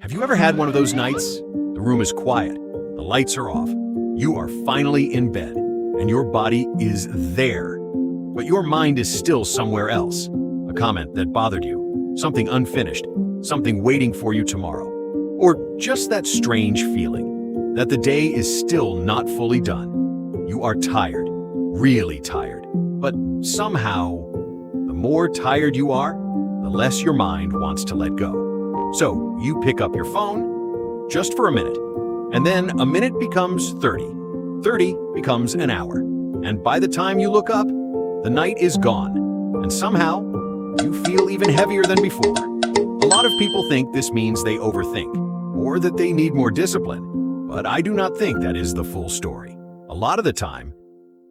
Have you ever had one of those nights? The room is quiet, the lights are off, you are finally in bed, and your body is there. But your mind is still somewhere else. A comment that bothered you, something unfinished, something waiting for you tomorrow. Or just that strange feeling that the day is still not fully done. You are tired, really tired. But somehow, the more tired you are, the less your mind wants to let go. So you pick up your phone just for a minute, and then a minute becomes 30. 30 becomes an hour. And by the time you look up, the night is gone. And somehow, you feel even heavier than before. A lot of people think this means they overthink, or that they need more discipline. But I do not think that is the full story. A lot of the time,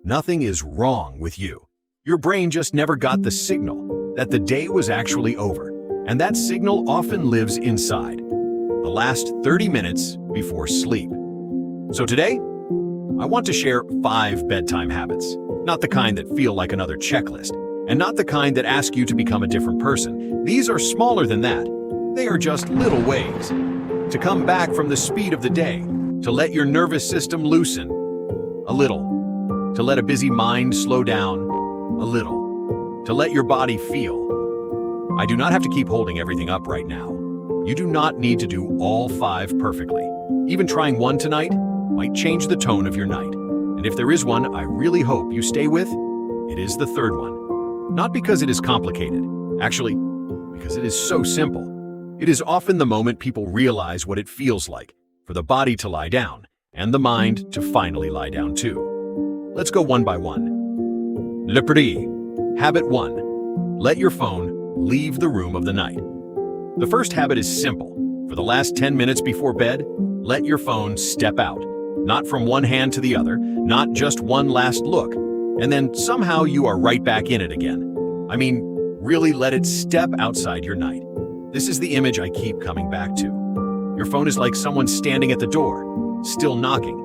nothing is wrong with you. Your brain just never got the signal that the day was actually over. And that signal often lives inside, the last 30 minutes before sleep. So today, I want to share 5 bedtime habits. Not the kind that feel like another checklist, and not the kind that ask you to become a different person. These are smaller than that. They are just little ways to come back from the speed of the day, to let your nervous system loosen a little, to let a busy mind slow down a little, to let your body feel. I do not have to keep holding everything up right now. You do not need to do all 5 perfectly. Even trying one tonight might change the tone of your night. And if there is one I really hope you stay with, it is the 3rd one. Not because it is complicated, actually, because it is so simple. It is often the moment people realize what it feels like for the body to lie down and the mind to finally lie down too. Let's go one by one. Le Petit. Habit 1. Let your phone leave the room of the night. The first habit is simple. For the last 10 minutes before bed, let your phone step out. Not from one hand to the other, not just one last look, and then somehow you are right back in it again. I mean, really let it step outside your night. This is the image I keep coming back to. Your phone is like someone standing at the door, still knocking.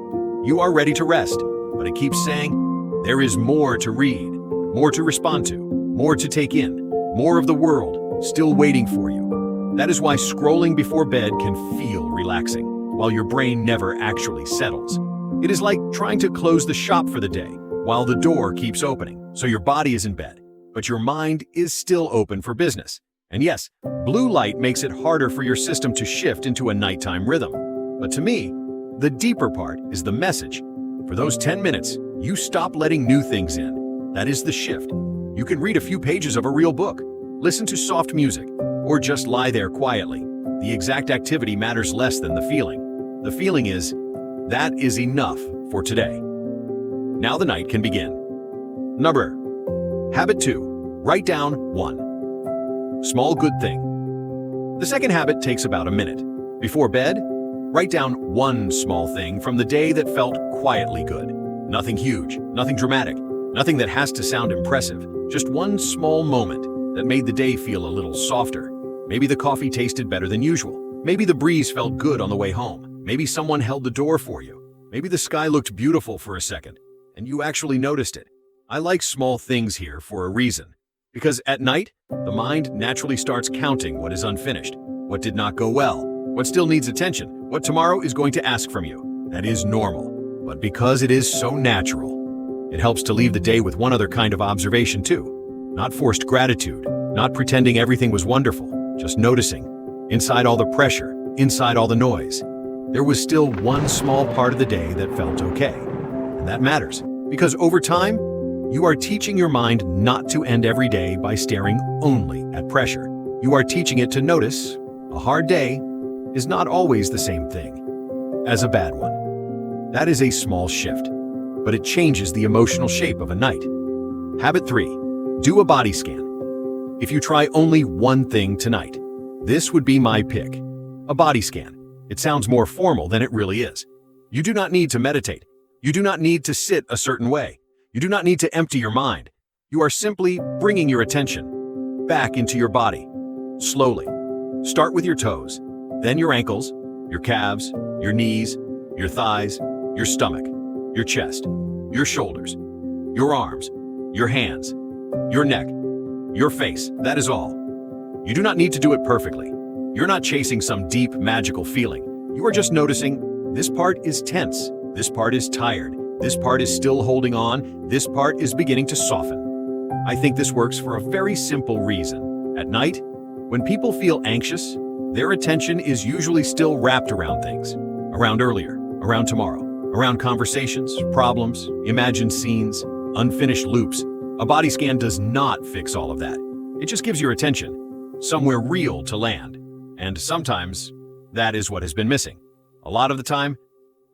You are ready to rest, but it keeps saying, there is more to read, more to respond to, more to take in, more of the world still waiting for you. That is why scrolling before bed can feel relaxing, while your brain never actually settles. It is like trying to close the shop for the day, while the door keeps opening, so your body is in bed, but your mind is still open for business. And yes, blue light makes it harder for your system to shift into a nighttime rhythm. But to me, the deeper part is the message. For those 10 minutes, you stop letting new things in. That is the shift. You can read a few pages of a real book, listen to soft music, or just lie there quietly. The exact activity matters less than the feeling. The feeling is, that is enough for today. Now the night can begin. Habit 2. Write down 1 small good thing. The second habit takes about a minute. Before bed, write down 1 small thing from the day that felt quietly good. Nothing huge, nothing dramatic, nothing that has to sound impressive. Just 1 small moment that made the day feel a little softer. Maybe the coffee tasted better than usual. Maybe the breeze felt good on the way home. Maybe someone held the door for you. Maybe the sky looked beautiful for a second, and you actually noticed it. I like small things here for a reason. Because at night, the mind naturally starts counting what is unfinished, what did not go well, what still needs attention, what tomorrow is going to ask from you. That is normal. But because it is so natural, it helps to leave the day with one other kind of observation too. Not forced gratitude, not pretending everything was wonderful, just noticing. Inside all the pressure, inside all the noise, there was still one small part of the day that felt okay. And that matters, because over time, you are teaching your mind not to end every day by staring only at pressure. You are teaching it to notice a hard day is not always the same thing as a bad one. That is a small shift, but it changes the emotional shape of a night. Habit 3. Do a body scan. If you try only one thing tonight, this would be my pick. A body scan. It sounds more formal than it really is. You do not need to meditate. You do not need to sit a certain way. You do not need to empty your mind. You are simply bringing your attention back into your body. Slowly. Start with your toes, then your ankles, your calves, your knees, your thighs, your stomach, your chest, your shoulders, your arms, your hands, your neck, your face. That is all. You do not need to do it perfectly. You're not chasing some deep, magical feeling. You are just noticing this part is tense, this part is tired, this part is still holding on, this part is beginning to soften. I think this works for a very simple reason. At night, when people feel anxious, their attention is usually still wrapped around things. Around earlier, around tomorrow, around conversations, problems, imagined scenes, unfinished loops. A body scan does not fix all of that. It just gives your attention somewhere real to land. And sometimes, that is what has been missing. A lot of the time,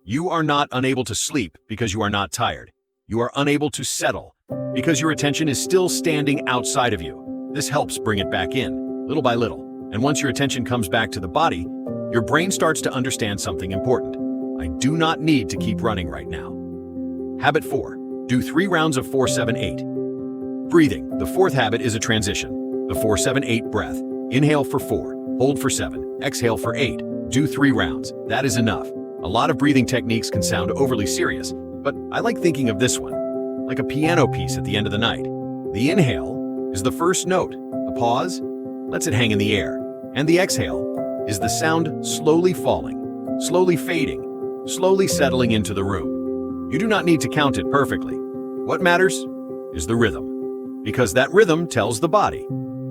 you are not unable to sleep because you are not tired. You are unable to settle because your attention is still standing outside of you. This helps bring it back in, little by little. And once your attention comes back to the body, your brain starts to understand something important. I do not need to keep running right now. Habit 4. Do 3 rounds of 4-7-8. Breathing. The fourth habit is a transition. The 4-7-8 breath. Inhale for 4, hold for 7, exhale for 8. Do 3 rounds. That is enough. A lot of breathing techniques can sound overly serious, but I like thinking of this one like a piano piece at the end of the night. The inhale is the first note. The pause lets it hang in the air. And the exhale is the sound slowly falling, slowly fading, slowly settling into the room. You do not need to count it perfectly. What matters is the rhythm, because that rhythm tells the body,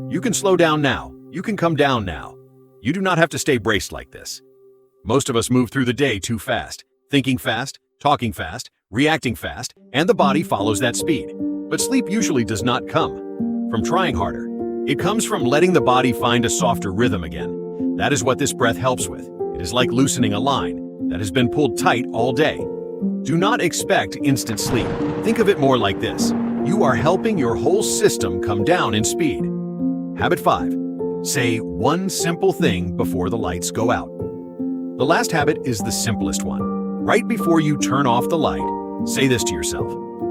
you can slow down now, you can come down now. You do not have to stay braced like this. Most of us move through the day too fast, thinking fast, talking fast, reacting fast, and the body follows that speed. But sleep usually does not come from trying harder. It comes from letting the body find a softer rhythm again. That is what this breath helps with. It is like loosening a line that has been pulled tight all day. Do not expect instant sleep. Think of it more like this. You are helping your whole system come down in speed. Habit 5. Say one simple thing before the lights go out. The last habit is the simplest one. Right before you turn off the light, say this to yourself.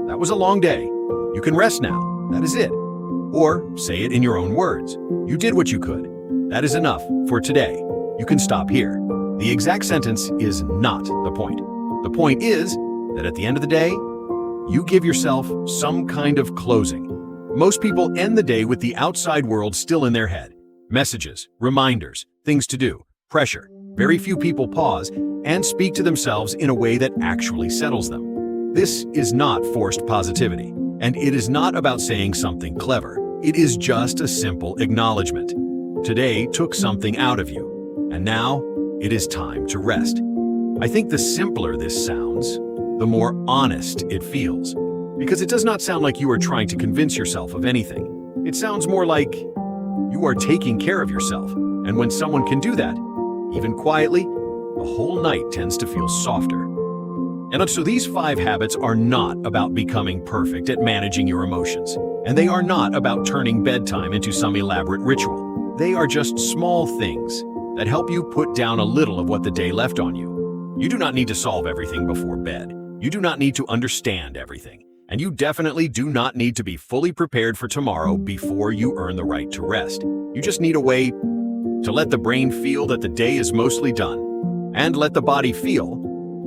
That was a long day. You can rest now. That is it. Or say it in your own words. You did what you could. That is enough for today. You can stop here. The exact sentence is not the point. The point is that at the end of the day, you give yourself some kind of closing. Most people end the day with the outside world still in their head. Messages, reminders, things to do, pressure. Very few people pause and speak to themselves in a way that actually settles them. This is not forced positivity, and it is not about saying something clever. It is just a simple acknowledgement. Today took something out of you, and now it is time to rest. I think the simpler this sounds, the more honest it feels, because it does not sound like you are trying to convince yourself of anything. It sounds more like you are taking care of yourself, and when someone can do that, even quietly, the whole night tends to feel softer. And so these 5 habits are not about becoming perfect at managing your emotions, and they are not about turning bedtime into some elaborate ritual. They are just small things that help you put down a little of what the day left on you. You do not need to solve everything before bed. You do not need to understand everything. And you definitely do not need to be fully prepared for tomorrow before you earn the right to rest. You just need a way to let the brain feel that the day is mostly done, and let the body feel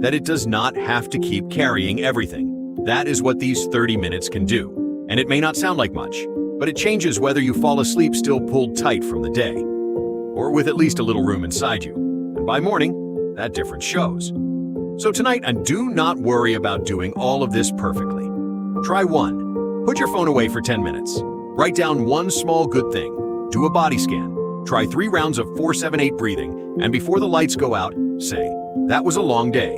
that it does not have to keep carrying everything. That is what these 30 minutes can do. And it may not sound like much, but it changes whether you fall asleep still pulled tight from the day, or with at least a little room inside you. And by morning, that difference shows. So tonight, and do not worry about doing all of this perfectly. Try 1. Put your phone away for 10 minutes. Write down one small good thing. Do a body scan. Try 3 rounds of 4-7-8 breathing, and before the lights go out, say, that was a long day.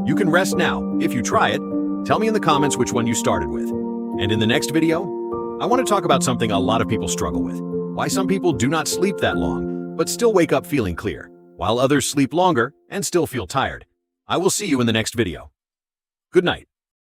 You can rest now. If you try it, tell me in the comments which one you started with. And in the next video, I want to talk about something a lot of people struggle with. Why some people do not sleep that long, but still wake up feeling clear, while others sleep longer and still feel tired. I will see you in the next video. Good night.